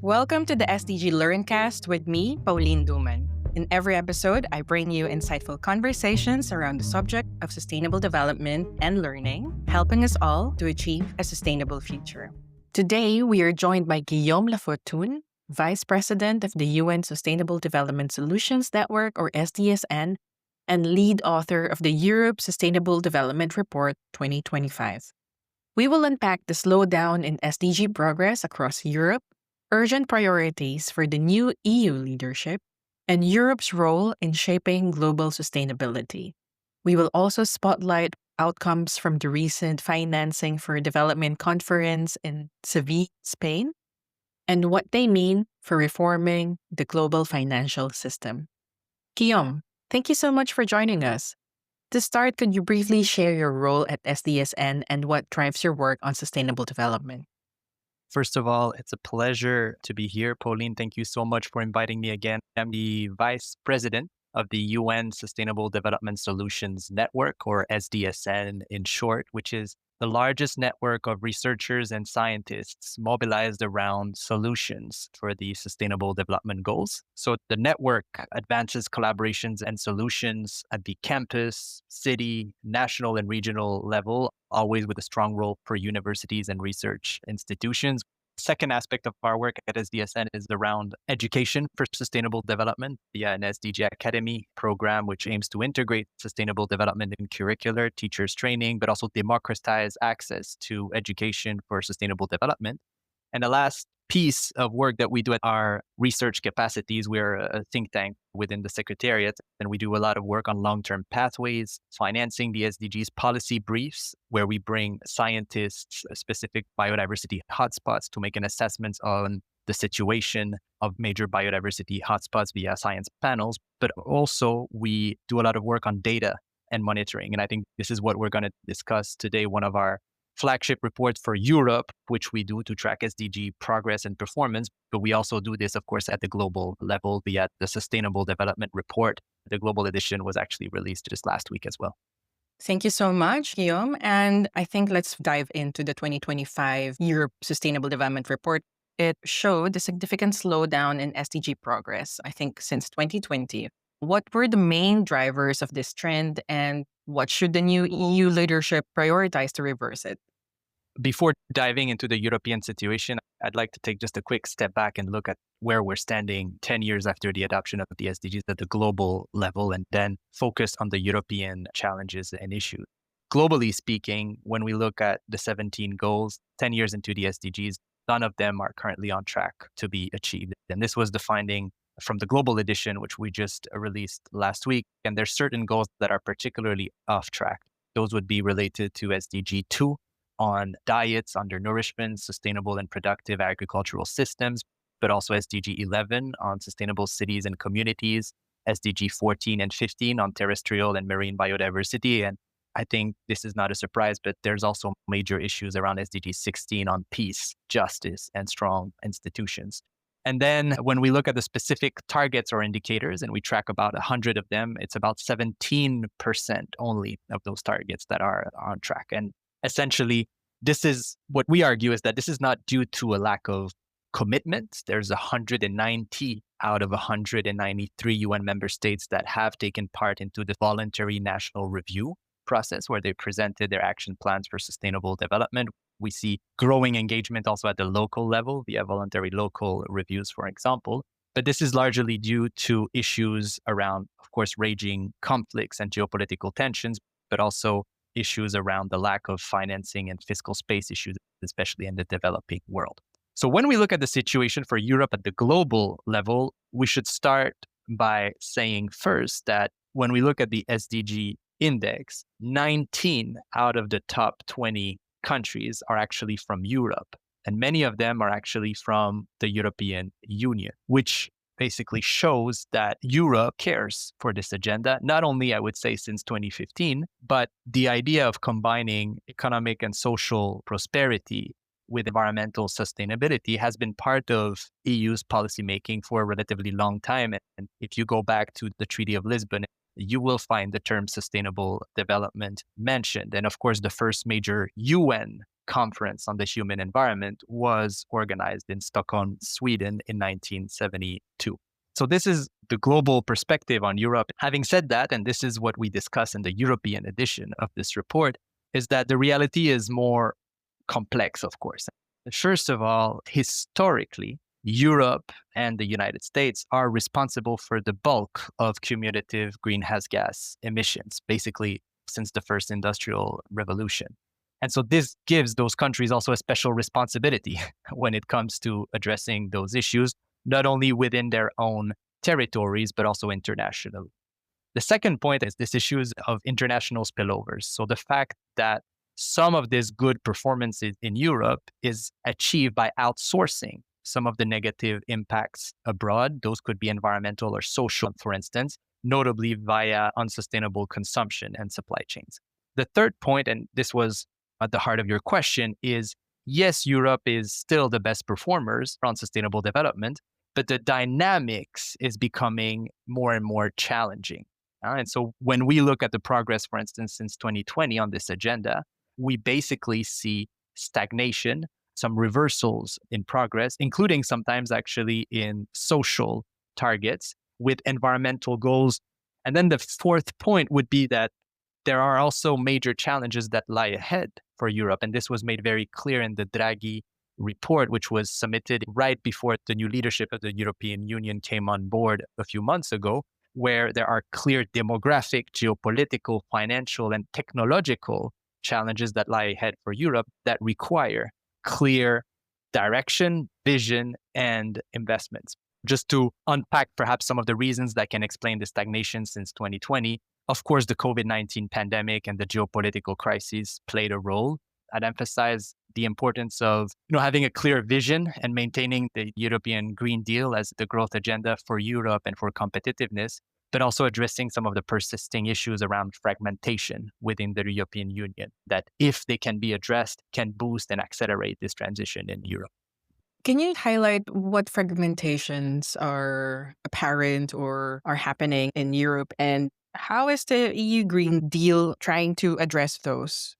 Welcome to the SDG Learncast with me, Pauline Duman. In every episode, I bring you insightful conversations around the subject of sustainable development and learning, helping us all to achieve a sustainable future. Today, we are joined by Guillaume Lafortune, Vice President of the UN Sustainable Development Solutions Network, or SDSN, and lead author of the Europe Sustainable Development Report 2025. We will unpack the slowdown in SDG progress across Europe, urgent priorities for the new EU leadership, and Europe's role in shaping global sustainability. We will also spotlight outcomes from the recent Financing for Development conference in Seville, Spain, and what they mean for reforming the global financial system. Guillaume, thank you so much for joining us. To start, could you briefly share your role at SDSN and what drives your work on sustainable development? First of all, it's a pleasure to be here. Pauline, thank you so much for inviting me again. I'm the Vice President of the UN Sustainable Development Solutions Network, or SDSN in short, which is the largest network of researchers and scientists mobilized around solutions for the Sustainable Development Goals. So the network advances collaborations and solutions at the campus, city, national, and regional level, always with a strong role for universities and research institutions. Second aspect of our work at SDSN is around education for sustainable development via an SDG Academy program, which aims to integrate sustainable development in curricular, teachers training, but also democratize access to education for sustainable development. And the last piece of work that we do at our research capacities, we're a think tank within the Secretariat, and we do a lot of work on long-term pathways, financing the SDGs policy briefs, where we bring scientists, specific biodiversity hotspots to make an assessment on the situation of major biodiversity hotspots via science panels. But also we do a lot of work on data and monitoring. And I think this is what we're going to discuss today, one of our flagship reports for Europe, which we do to track SDG progress and performance. But we also do this, of course, at the global level via the Sustainable Development Report. The global edition was actually released just last week as well. Thank you so much, Guillaume. And I think let's dive into the 2025 Europe Sustainable Development Report. It showed a significant slowdown in SDG progress, I think, since 2020. What were the main drivers of this trend, and what should the new EU leadership prioritize to reverse it? Before diving into the European situation, I'd like to take just a quick step back and look at where we're standing 10 years after the adoption of the SDGs at the global level, and then focus on the European challenges and issues. Globally speaking, when we look at the 17 goals, 10 years into the SDGs, none of them are currently on track to be achieved. And this was the finding from the global edition, which we just released last week. And there's certain goals that are particularly off track. Those would be related to SDG 2, on diets, undernourishment, sustainable and productive agricultural systems, but also SDG 11 on sustainable cities and communities, SDG 14 and 15 on terrestrial and marine biodiversity. And I think this is not a surprise, but there's also major issues around SDG 16 on peace, justice, and strong institutions. And then when we look at the specific targets or indicators, and we track about 100 of them, it's about 17% only of those targets that are on track. And essentially, this is what we argue is that this is not due to a lack of commitment. There's 190 out of 193 UN member states that have taken part into the voluntary national review process, where they presented their action plans for sustainable development. We see growing engagement also at the local level via voluntary local reviews, for example. But this is largely due to issues around, of course, raging conflicts and geopolitical tensions, but also issues around the lack of financing and fiscal space issues, especially in the developing world. So when we look at the situation for Europe at the global level, we should start by saying first that when we look at the SDG index, 19 out of the top 20 countries are actually from Europe. And many of them are actually from the European Union, which basically shows that Europe cares for this agenda, not only, I would say, since 2015, but the idea of combining economic and social prosperity with environmental sustainability has been part of EU's policymaking for a relatively long time. And if you go back to the Treaty of Lisbon, you will find the term sustainable development mentioned. And of course, the first major UN Conference on the Human Environment was organized in Stockholm, Sweden in 1972. So this is the global perspective on Europe. Having said that, and this is what we discuss in the European edition of this report, is that the reality is more complex, of course. First of all, historically, Europe and the United States are responsible for the bulk of cumulative greenhouse gas emissions, basically since the first industrial revolution. And so this gives those countries also a special responsibility when it comes to addressing those issues, not only within their own territories, but also internationally. The second point is this issues of international spillovers. So the fact that some of this good performance in Europe is achieved by outsourcing some of the negative impacts abroad. Those could be environmental or social, for instance, notably via unsustainable consumption and supply chains. The third point, and this was at the heart of your question, is yes, Europe is still the best performers on sustainable development, but the dynamics is becoming more and more challenging. And so when we look at the progress, for instance, since 2020 on this agenda, we basically see stagnation, some reversals in progress, including sometimes actually in social targets with environmental goals. And then the fourth point would be that there are also major challenges that lie ahead for Europe. And this was made very clear in the Draghi report, which was submitted right before the new leadership of the European Union came on board a few months ago, where there are clear demographic, geopolitical, financial, and technological challenges that lie ahead for Europe that require clear direction, vision, and investments. Just to unpack perhaps some of the reasons that can explain the stagnation since 2020, of course, the COVID-19 pandemic and the geopolitical crises played a role. I'd emphasize the importance of having a clear vision and maintaining the European Green Deal as the growth agenda for Europe and for competitiveness, but also addressing some of the persisting issues around fragmentation within the European Union that, if they can be addressed, can boost and accelerate this transition in Europe. Can you highlight what fragmentations are apparent or are happening in Europe, and how is the EU Green Deal trying to address those?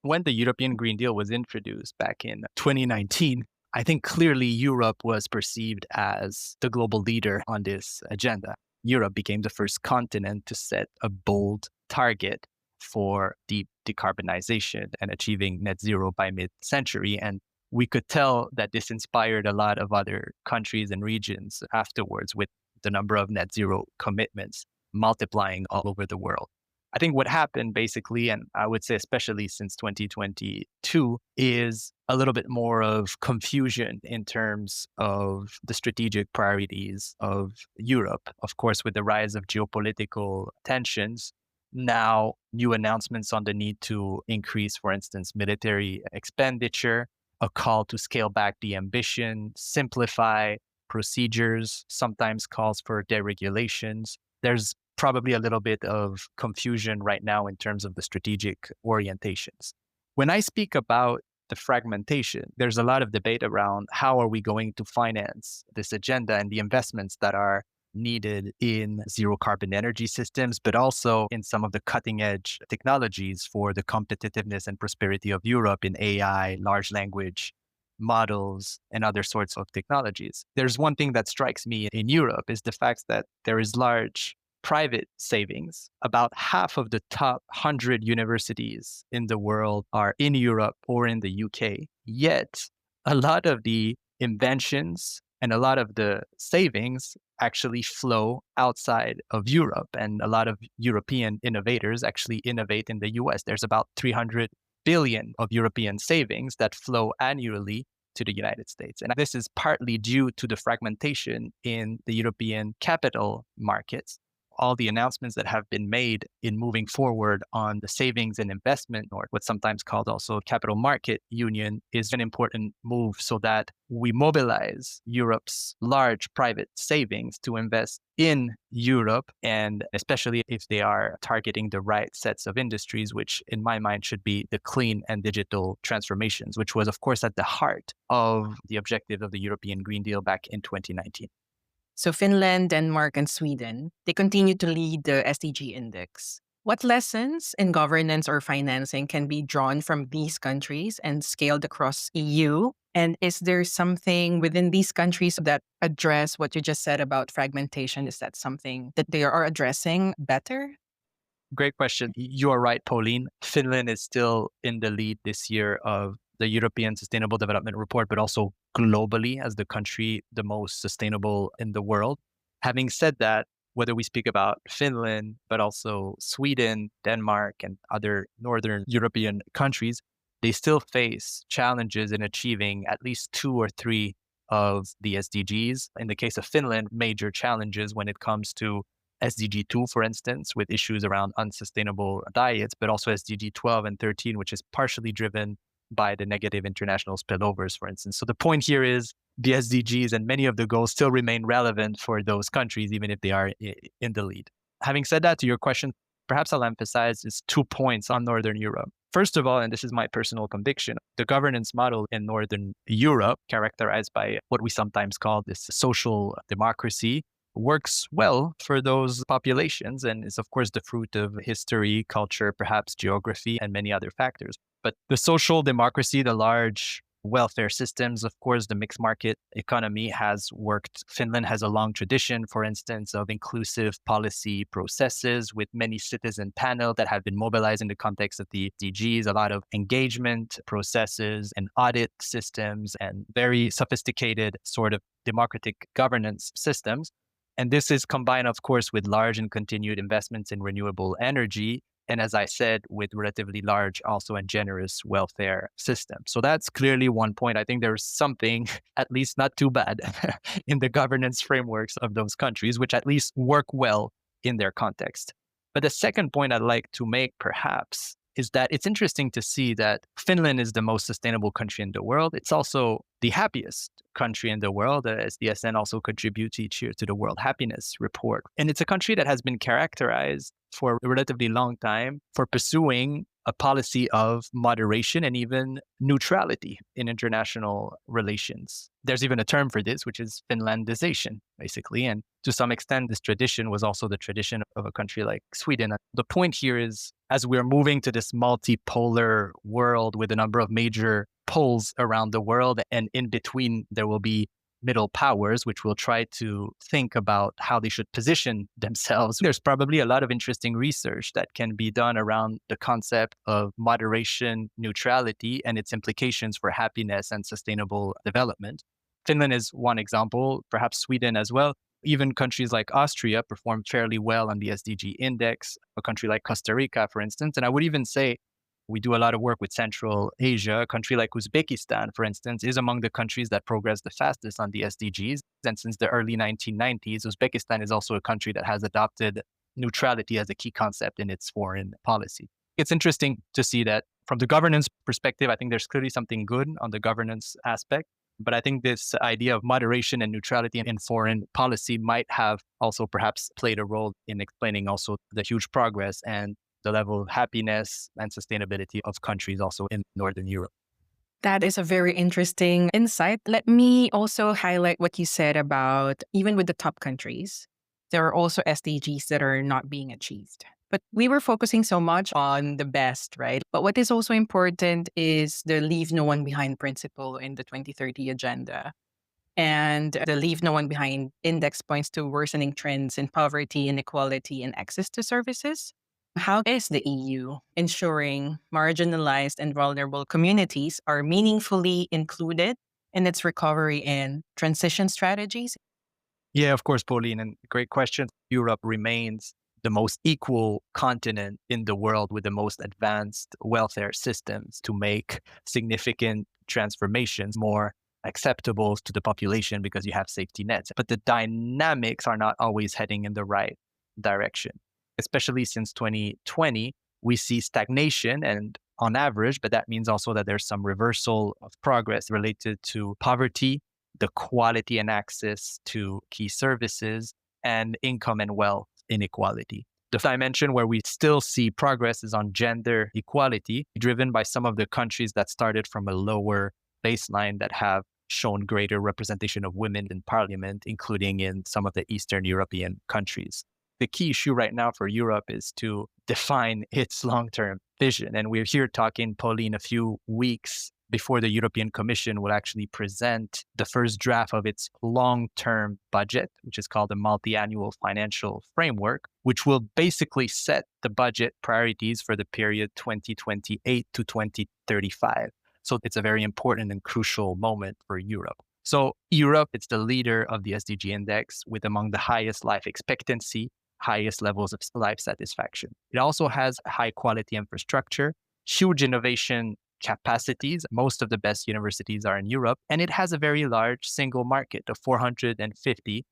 When the European Green Deal was introduced back in 2019, I think clearly Europe was perceived as the global leader on this agenda. Europe became the first continent to set a bold target for deep decarbonization and achieving net zero by mid-century. And we could tell that this inspired a lot of other countries and regions afterwards, with the number of net zero commitments multiplying all over the world. I think what happened basically, and I would say especially since 2022, is a little bit more of confusion in terms of the strategic priorities of Europe. Of course, with the rise of geopolitical tensions, now new announcements on the need to increase, for instance, military expenditure, a call to scale back the ambition, simplify procedures, sometimes calls for deregulations. There's probably a little bit of confusion right now in terms of the strategic orientations. When I speak about the fragmentation, there's a lot of debate around how are we going to finance this agenda and the investments that are needed in zero carbon energy systems, but also in some of the cutting edge technologies for the competitiveness and prosperity of Europe in AI, large language models, and other sorts of technologies. There's one thing that strikes me in Europe is the fact that there is large private savings. About half of the top 100 universities in the world are in Europe or in the UK. Yet, a lot of the inventions and a lot of the savings actually flow outside of Europe. And a lot of European innovators actually innovate in the US. There's about 300 billion of European savings that flow annually to the United States. And this is partly due to the fragmentation in the European capital markets. All the announcements that have been made in moving forward on the savings and investment, or what's sometimes called also capital market union, is an important move so that we mobilize Europe's large private savings to invest in Europe, and especially if they are targeting the right sets of industries, which in my mind should be the clean and digital transformations, which was of course at the heart of the objective of the European Green Deal back in 2019. So Finland, Denmark, and Sweden, they continue to lead the SDG index. What lessons in governance or financing can be drawn from these countries and scaled across EU? And is there something within these countries that address what you just said about fragmentation? Is that something that they are addressing better? Great question. You are right, Pauline. Finland is still in the lead this year of the European Sustainable Development Report, but also globally as the country the most sustainable in the world. Having said that, whether we speak about Finland, but also Sweden, Denmark, and other Northern European countries, they still face challenges in achieving at least two or three of the SDGs. In the case of Finland, major challenges when it comes to SDG 2, for instance, with issues around unsustainable diets, but also SDG 12 and 13, which is partially driven by the negative international spillovers, for instance. So the point here is the SDGs and many of the goals still remain relevant for those countries, even if they are in the lead. Having said that, to your question, perhaps I'll emphasize is 2 points on Northern Europe. First of all, and this is my personal conviction, the governance model in Northern Europe, characterized by what we sometimes call this social democracy, works well for those populations and is, of course, the fruit of history, culture, perhaps geography, and many other factors. But the social democracy, the large welfare systems, of course, the mixed market economy has worked. Finland has a long tradition, for instance, of inclusive policy processes with many citizen panels that have been mobilized in the context of the SDGs, a lot of engagement processes and audit systems and very sophisticated sort of democratic governance systems. And this is combined, of course, with large and continued investments in renewable energy. And as I said, with relatively large also and generous welfare system. So that's clearly one point. I think there's something, at least not too bad, in the governance frameworks of those countries, which at least work well in their context. But the second point I'd like to make, perhaps, is that it's interesting to see that Finland is the most sustainable country in the world. It's also the happiest country in the world. The SDSN also contributes each year to the World Happiness Report. And it's a country that has been characterized for a relatively long time for pursuing a policy of moderation and even neutrality in international relations. There's even a term for this, which is Finlandization, basically. And to some extent, this tradition was also the tradition of a country like Sweden. The point here is, as we're moving to this multipolar world with a number of major poles around the world, and in between, there will be middle powers, which will try to think about how they should position themselves. There's probably a lot of interesting research that can be done around the concept of moderation, neutrality, and its implications for happiness and sustainable development. Finland is one example, perhaps Sweden as well. Even countries like Austria perform fairly well on the SDG index, a country like Costa Rica, for instance. And I would even say we do a lot of work with Central Asia. A country like Uzbekistan, for instance, is among the countries that progress the fastest on the SDGs. And since the early 1990s, Uzbekistan is also a country that has adopted neutrality as a key concept in its foreign policy. It's interesting to see that from the governance perspective, I think there's clearly something good on the governance aspect. But I think this idea of moderation and neutrality in foreign policy might have also perhaps played a role in explaining also the huge progress and the level of happiness and sustainability of countries also in Northern Europe. That is a very interesting insight. Let me also highlight what you said about even with the top countries, there are also SDGs that are not being achieved. But we were focusing so much on the best, right? But what is also important is the leave no one behind principle in the 2030 agenda. And the Leave No One Behind index points to worsening trends in poverty, inequality, and access to services. How is the EU ensuring marginalized and vulnerable communities are meaningfully included in its recovery and transition strategies? Yeah, of course, Pauline, and great question. Europe remains the most equal continent in the world with the most advanced welfare systems to make significant transformations more acceptable to the population because you have safety nets. But the dynamics are not always heading in the right direction. Especially since 2020, we see stagnation and on average, but that means also that there's some reversal of progress related to poverty, the quality and access to key services, and income and wealth inequality. The dimension where we still see progress is on gender equality, driven by some of the countries that started from a lower baseline that have shown greater representation of women in parliament, including in some of the Eastern European countries. The key issue right now for Europe is to define its long-term vision. And we're here talking, Pauline, a few weeks before the European Commission will actually present the first draft of its long-term budget, which is called the multi-annual financial framework, which will basically set the budget priorities for the period 2028 to 2035. So it's a very important and crucial moment for Europe. So Europe, it's the leader of the SDG index with among the highest life expectancy, highest levels of life satisfaction. It also has high quality infrastructure, huge innovation capacities. Most of the best universities are in Europe, and it has a very large single market of 450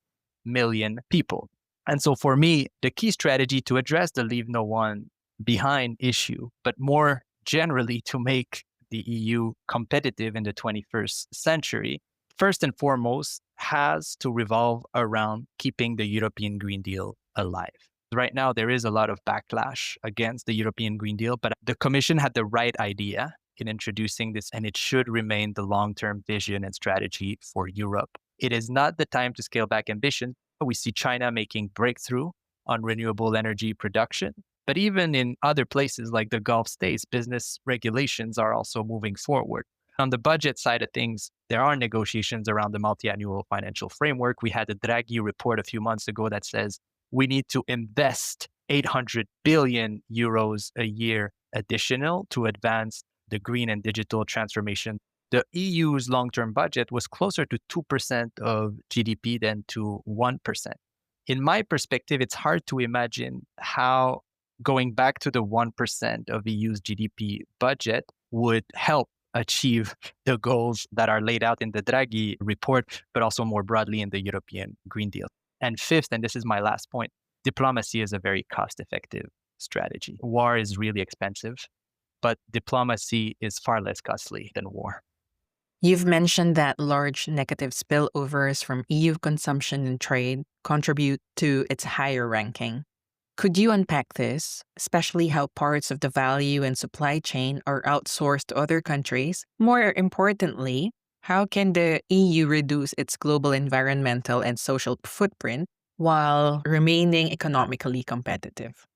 million people. And so for me, the key strategy to address the leave no one behind issue, but more generally to make the EU competitive in the 21st century, first and foremost, has to revolve around keeping the European Green Deal alive. Right now, there is a lot of backlash against the European Green Deal, but the Commission had the right idea in introducing this, and it should remain the long-term vision and strategy for Europe. It is not the time to scale back ambition. We see China making breakthrough on renewable energy production, but even in other places like the Gulf states, business regulations are also moving forward. On the budget side of things, there are negotiations around the multi-annual financial framework. We had a Draghi report a few months ago that says we need to invest 800 billion euros a year additional to advance the green and digital transformation. The EU's long-term budget was closer to 2% of GDP than to 1%. In my perspective, it's hard to imagine how going back to the 1% of EU's GDP budget would help achieve the goals that are laid out in the Draghi report, but also more broadly in the European Green Deal. And fifth, and this is my last point, diplomacy is a very cost-effective strategy. War is really expensive, but diplomacy is far less costly than war. You've mentioned that large negative spillovers from EU consumption and trade contribute to its higher ranking. Could you unpack this, especially how parts of the value and supply chain are outsourced to other countries? More importantly, how can the EU reduce its global environmental and social footprint while remaining economically competitive?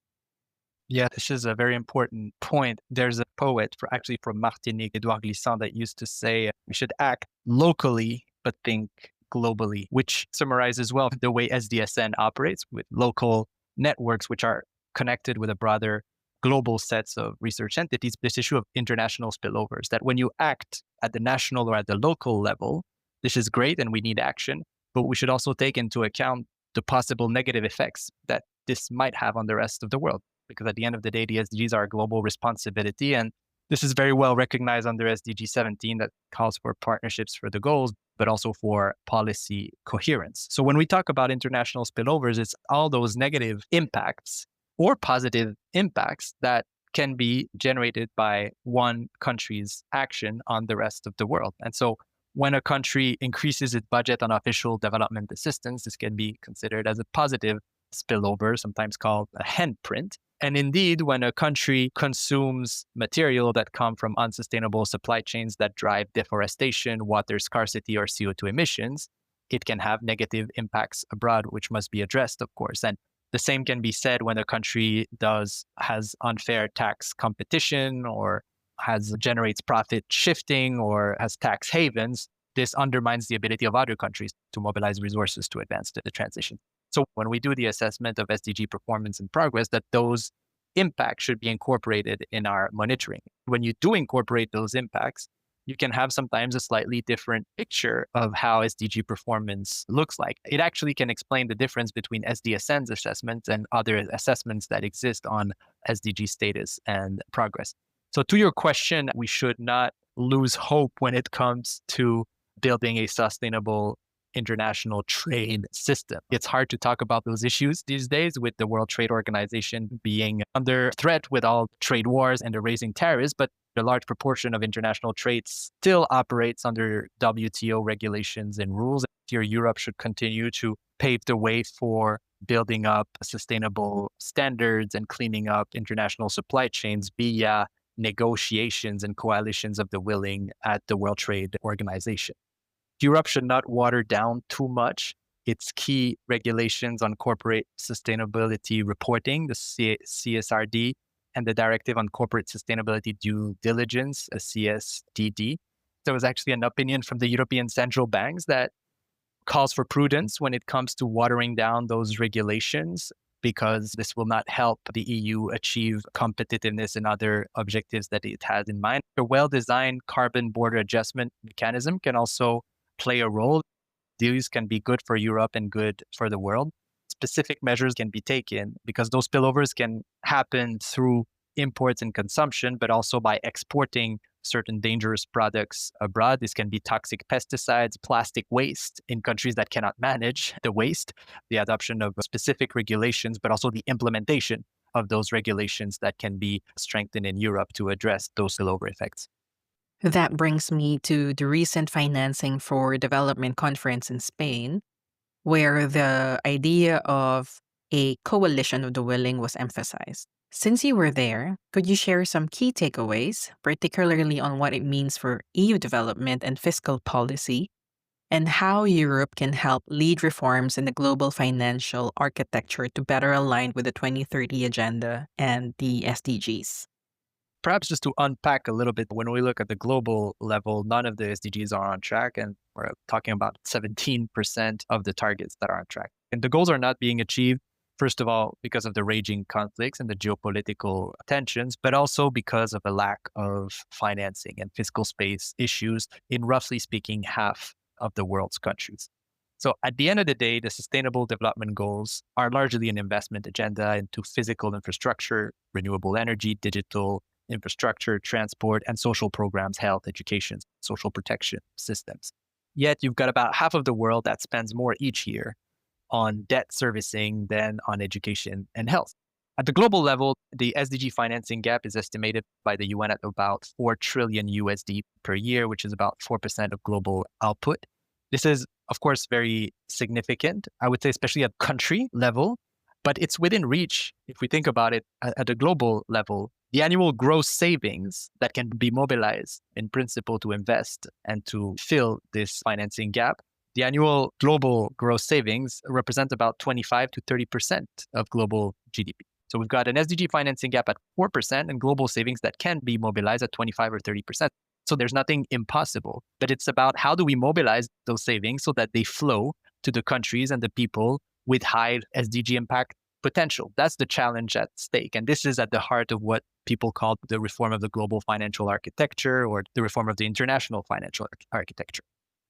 Yeah, this is a very important point. There's a poet from Martinique, Edouard Glissant, that used to say we should act locally, but think globally, which summarizes well the way SDSN operates with local networks, which are connected with a broader global sets of research entities. This issue of international spillovers, that when you act at the national or at the local level, this is great and we need action, but we should also take into account the possible negative effects that this might have on the rest of the world. Because at the end of the day, the SDGs are a global responsibility. And this is very well recognized under SDG 17 that calls for partnerships for the goals, but also for policy coherence. So when we talk about international spillovers, it's all those negative impacts or positive impacts that can be generated by one country's action on the rest of the world. And so when a country increases its budget on official development assistance, this can be considered as a positive spillover, sometimes called a handprint. And indeed, when a country consumes material that come from unsustainable supply chains that drive deforestation, water scarcity, or CO2 emissions, it can have negative impacts abroad, which must be addressed, of course. And the same can be said when a country has unfair tax competition or generates profit shifting or has tax havens. This undermines the ability of other countries to mobilize resources to advance the transition. So when we do the assessment of SDG performance and progress, that those impacts should be incorporated in our monitoring. When you do incorporate those impacts, you can have sometimes a slightly different picture of how SDG performance looks like. It actually can explain the difference between SDSN's assessments and other assessments that exist on SDG status and progress. So to your question, we should not lose hope when it comes to building a sustainable international trade system. It's hard to talk about those issues these days with the World Trade Organization being under threat with all trade wars and the raising tariffs, but a large proportion of international trade still operates under WTO regulations and rules. Here, Europe should continue to pave the way for building up sustainable standards and cleaning up international supply chains via negotiations and coalitions of the willing at the World Trade Organization. Europe should not water down too much its key regulations on corporate sustainability reporting, the CSRD, and the Directive on Corporate Sustainability Due Diligence, a CSDD. There was actually an opinion from the European central banks that calls for prudence when it comes to watering down those regulations, because this will not help the EU achieve competitiveness and other objectives that it has in mind. A well-designed carbon border adjustment mechanism can also play a role. These can be good for Europe and good for the world. Specific measures can be taken because those spillovers can happen through imports and consumption, but also by exporting certain dangerous products abroad. This can be toxic pesticides, plastic waste in countries that cannot manage the waste, the adoption of specific regulations, but also the implementation of those regulations that can be strengthened in Europe to address those spillover effects. That brings me to the recent Financing for Development conference in Spain, where the idea of a coalition of the willing was emphasized. Since you were there, could you share some key takeaways, particularly on what it means for EU development and fiscal policy, and how Europe can help lead reforms in the global financial architecture to better align with the 2030 Agenda and the SDGs? Perhaps just to unpack a little bit, when we look at the global level, none of the SDGs are on track, and we're talking about 17% of the targets that are on track. And the goals are not being achieved, first of all, because of the raging conflicts and the geopolitical tensions, but also because of a lack of financing and fiscal space issues in, roughly speaking, half of the world's countries. So at the end of the day, the Sustainable Development Goals are largely an investment agenda into physical infrastructure, renewable energy, digital infrastructure, transport, and social programs, health, education, social protection systems. Yet you've got about half of the world that spends more each year on debt servicing than on education and health. At the global level, the SDG financing gap is estimated by the UN at about 4 trillion USD per year, which is about 4% of global output. This is, of course, very significant, I would say, especially at country level, but it's within reach if we think about it at a global level. The annual gross savings that can be mobilized in principle to invest and to fill this financing gap, the annual global gross savings represent about 25 to 30% of global GDP. So we've got an SDG financing gap at 4% and global savings that can be mobilized at 25 or 30%. So there's nothing impossible, but it's about how do we mobilize those savings so that they flow to the countries and the people with high SDG impact potential. That's the challenge at stake. And this is at the heart of what people call the reform of the global financial architecture or the reform of the international financial architecture.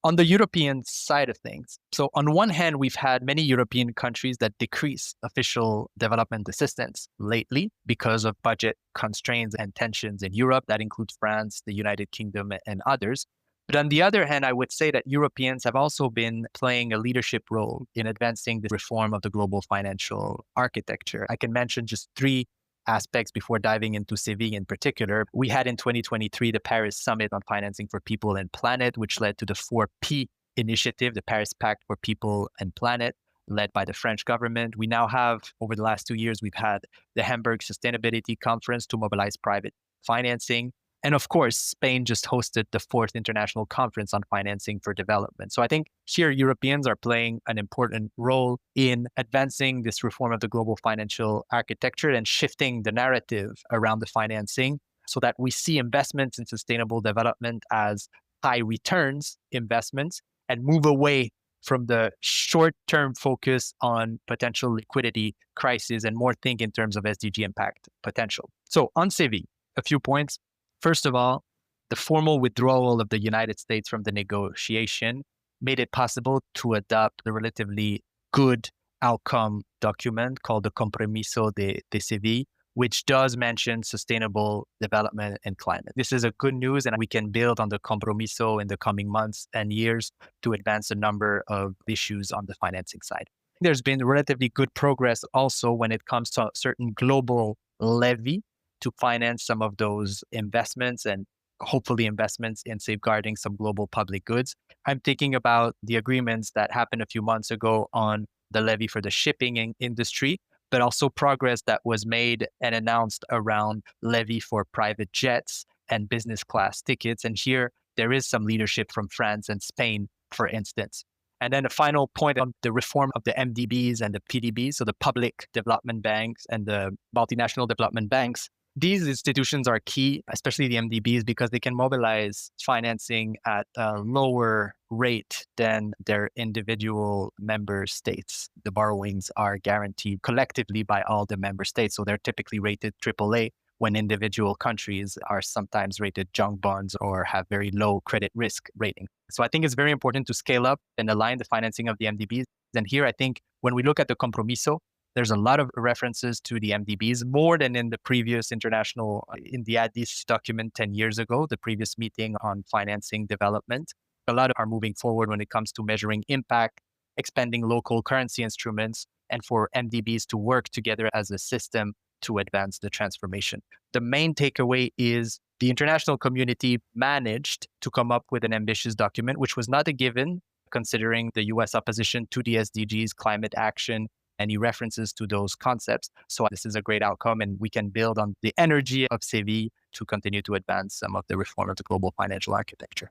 On the European side of things, so on one hand, we've had many European countries that decrease official development assistance lately because of budget constraints and tensions in Europe. That includes France, the United Kingdom, and others. But on the other hand, I would say that Europeans have also been playing a leadership role in advancing the reform of the global financial architecture. I can mention just 3 aspects before diving into Seville in particular. We had in 2023 the Paris Summit on Financing for People and Planet, which led to the 4P initiative, the Paris Pact for People and Planet, led by the French government. We now have, over the last 2 years, we've had the Hamburg Sustainability Conference to mobilize private financing. And of course, Spain just hosted the 4th International Conference on Financing for Development. So I think here Europeans are playing an important role in advancing this reform of the global financial architecture and shifting the narrative around the financing so that we see investments in sustainable development as high returns investments and move away from the short-term focus on potential liquidity crisis and more think in terms of SDG impact potential. So on Seville, a few points. First of all, the formal withdrawal of the United States from the negotiation made it possible to adopt the relatively good outcome document called the Compromiso de Seville, which does mention sustainable development and climate. This is a good news, and we can build on the Compromiso in the coming months and years to advance a number of issues on the financing side. There's been relatively good progress also when it comes to a certain global levy to finance some of those investments and hopefully investments in safeguarding some global public goods. I'm thinking about the agreements that happened a few months ago on the levy for the shipping industry, but also progress that was made and announced around levy for private jets and business class tickets. And here there is some leadership from France and Spain, for instance. And then a final point on the reform of the MDBs and the PDBs, so the public development banks and the multinational development banks. These institutions are key, especially the MDBs, because they can mobilize financing at a lower rate than their individual member states. The borrowings are guaranteed collectively by all the member states, so they're typically rated AAA, when individual countries are sometimes rated junk bonds or have very low credit risk rating. So I think it's very important to scale up and align the financing of the MDBs. And here, I think when we look at the compromiso, there's a lot of references to the MDBs, more than in the previous in the Addis document 10 years ago, the previous meeting on financing development. A lot are moving forward when it comes to measuring impact, expanding local currency instruments, and for MDBs to work together as a system to advance the transformation. The main takeaway is the international community managed to come up with an ambitious document, which was not a given, considering the US opposition to the SDGs, climate action, any references to those concepts. So this is a great outcome, and we can build on the energy of Seville to continue to advance some of the reform of the global financial architecture.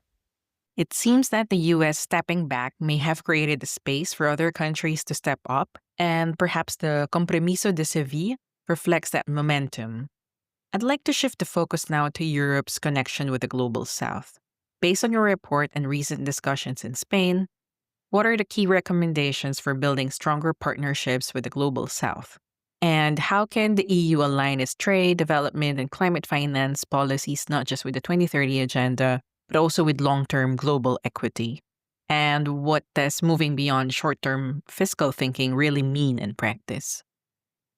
It seems that the US stepping back may have created a space for other countries to step up, and perhaps the Compromiso de Seville reflects that momentum. I'd like to shift the focus now to Europe's connection with the Global South. Based on your report and recent discussions in Spain, what are the key recommendations for building stronger partnerships with the Global South? And how can the EU align its trade, development, and climate finance policies not just with the 2030 agenda, but also with long-term global equity? And what does moving beyond short-term fiscal thinking really mean in practice?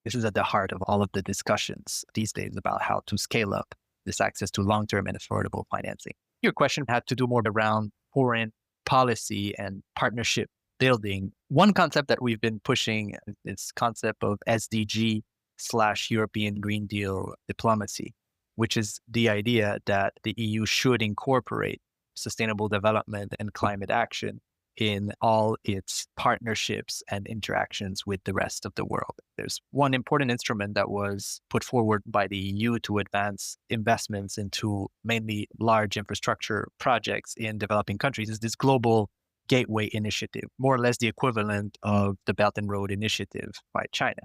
This is at the heart of all of the discussions these days about how to scale up this access to long-term and affordable financing. Your question had to do more around foreign policy and partnership building. One concept that we've been pushing is this concept of SDG/European Green Deal diplomacy, which is the idea that the EU should incorporate sustainable development and climate action in all its partnerships and interactions with the rest of the world. There's one important instrument that was put forward by the EU to advance investments into mainly large infrastructure projects in developing countries is this Global Gateway Initiative, more or less the equivalent of the Belt and Road Initiative by China.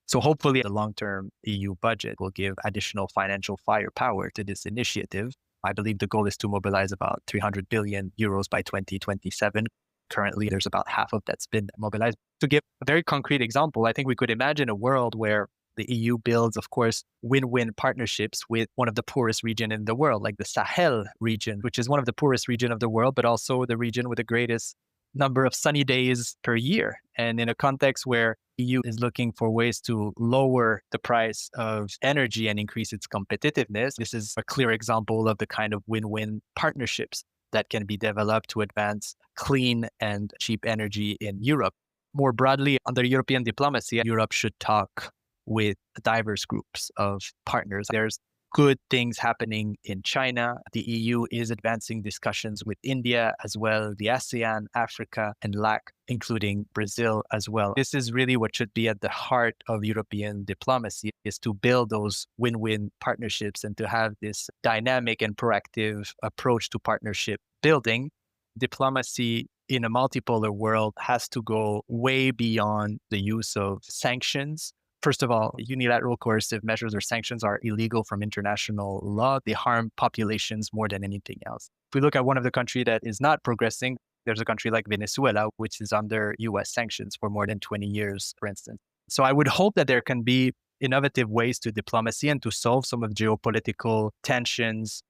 So hopefully the long-term EU budget will give additional financial firepower to this initiative. I believe the goal is to mobilize about 300 billion euros by 2027. Currently, there's about half of that's been mobilized. To give a very concrete example, I think we could imagine a world where the EU builds, of course, win-win partnerships with one of the poorest regions in the world, like the Sahel region, which is one of the poorest regions of the world, but also the region with the greatest number of sunny days per year. And in a context where EU is looking for ways to lower the price of energy and increase its competitiveness, this is a clear example of the kind of win-win partnerships that can be developed to advance clean and cheap energy in Europe. More broadly, under European diplomacy, Europe should talk with diverse groups of partners. There's good things happening in China. The EU is advancing discussions with India as well, the ASEAN, Africa, and LAC, including Brazil as well. This is really what should be at the heart of European diplomacy, is to build those win-win partnerships and to have this dynamic and proactive approach to partnership building. Diplomacy in a multipolar world has to go way beyond the use of sanctions. First of all, unilateral coercive measures or sanctions are illegal from international law. They harm populations more than anything else. If we look at one of the countries that is not progressing, there's a country like Venezuela, which is under US sanctions for more than 20 years, for instance. So I would hope that there can be innovative ways to diplomacy and to solve some of geopolitical tensions.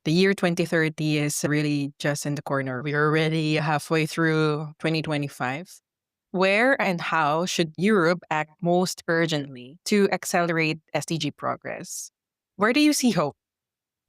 The year 2030 is really just in the corner. We're already halfway through 2025. Where and how should Europe act most urgently to accelerate SDG progress? Where do you see hope?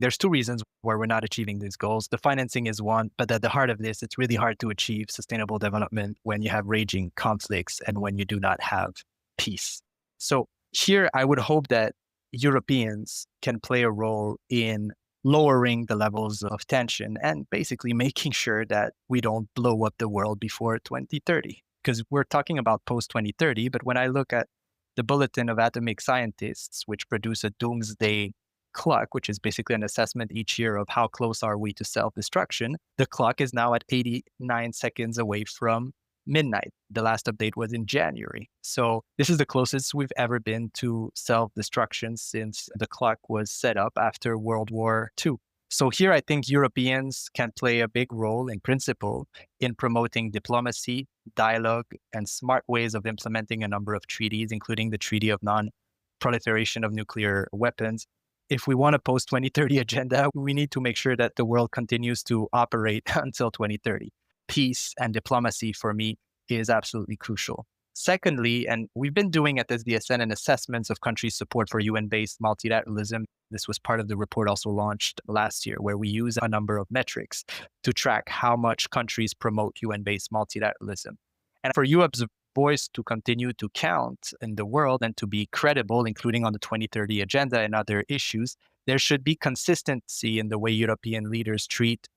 There's two reasons why we're not achieving these goals. The financing is one, but at the heart of this, it's really hard to achieve sustainable development when you have raging conflicts and when you do not have peace. So here, I would hope that Europeans can play a role in lowering the levels of tension and basically making sure that we don't blow up the world before 2030. Because we're talking about post-2030, but when I look at the Bulletin of Atomic Scientists, which produce a doomsday clock, which is basically an assessment each year of how close are we to self-destruction, the clock is now at 89 seconds away from midnight. The last update was in January. So this is the closest we've ever been to self-destruction since the clock was set up after World War II. So here, I think Europeans can play a big role in principle in promoting diplomacy, dialogue, and smart ways of implementing a number of treaties, including the Treaty of Non-Proliferation of Nuclear Weapons. If we want a post-2030 agenda, we need to make sure that the world continues to operate until 2030. Peace and diplomacy, for me, is absolutely crucial. Secondly, and we've been doing at SDSN an assessments of countries' support for UN-based multilateralism. This was part of the report also launched last year, where we use a number of metrics to track how much countries promote UN-based multilateralism. And for Europe's voice to continue to count in the world and to be credible, including on the 2030 agenda and other issues, there should be consistency in the way European leaders treat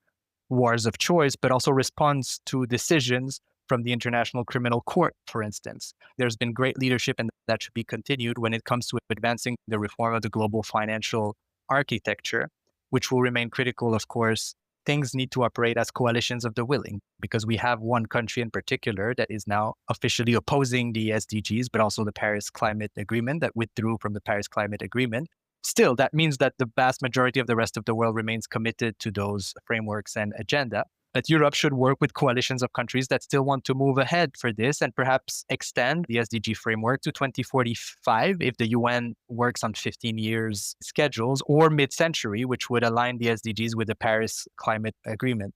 wars of choice, but also responds to decisions from the International Criminal Court, for instance. There's been great leadership, and that should be continued when it comes to advancing the reform of the global financial architecture, which will remain critical, of course. Things need to operate as coalitions of the willing, because we have one country in particular that is now officially opposing the SDGs, but also the Paris Climate Agreement, that withdrew from the Paris Climate Agreement. Still, that means that the vast majority of the rest of the world remains committed to those frameworks and agenda. But Europe should work with coalitions of countries that still want to move ahead for this and perhaps extend the SDG framework to 2045 if the UN works on 15 years schedules, or mid-century, which would align the SDGs with the Paris Climate Agreement.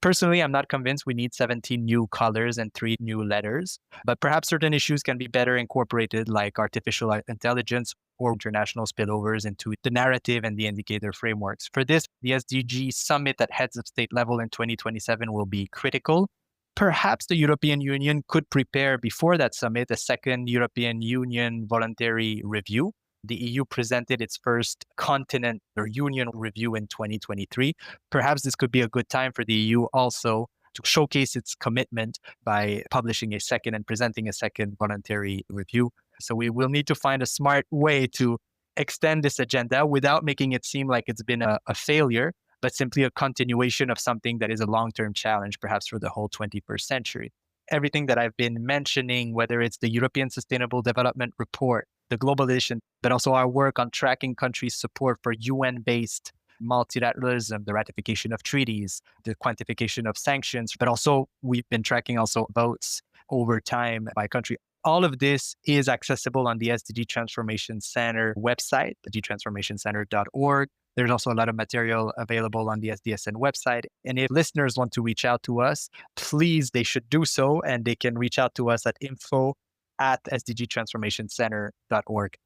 Personally, I'm not convinced we need 17 new colors and 3 new letters, but perhaps certain issues can be better incorporated, like artificial intelligence or international spillovers, into the narrative and the indicator frameworks. For this, the SDG summit at heads of state level in 2027 will be critical. Perhaps the European Union could prepare before that summit a second European Union voluntary review. The EU presented its first continent or union review in 2023. Perhaps this could be a good time for the EU also to showcase its commitment by publishing a second and presenting a second voluntary review. So we will need to find a smart way to extend this agenda without making it seem like it's been a failure, but simply a continuation of something that is a long-term challenge, perhaps for the whole 21st century. Everything that I've been mentioning, whether it's the European Sustainable Development Report, the Global Edition, but also our work on tracking countries' support for UN-based multilateralism, the ratification of treaties, the quantification of sanctions, but also we've been tracking also votes over time by country. All of this is accessible on the SDG Transformation Center website, thegtransformationcenter.org. There's also a lot of material available on the SDSN website. And if listeners want to reach out to us, please, they should do so. And they can reach out to us at info@sdgtransformationcenter.org.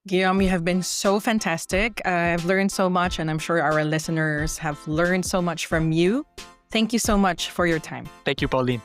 Guillaume, you have been so fantastic. I've learned so much, and I'm sure our listeners have learned so much from you. Thank you so much for your time. Thank you, Pauline.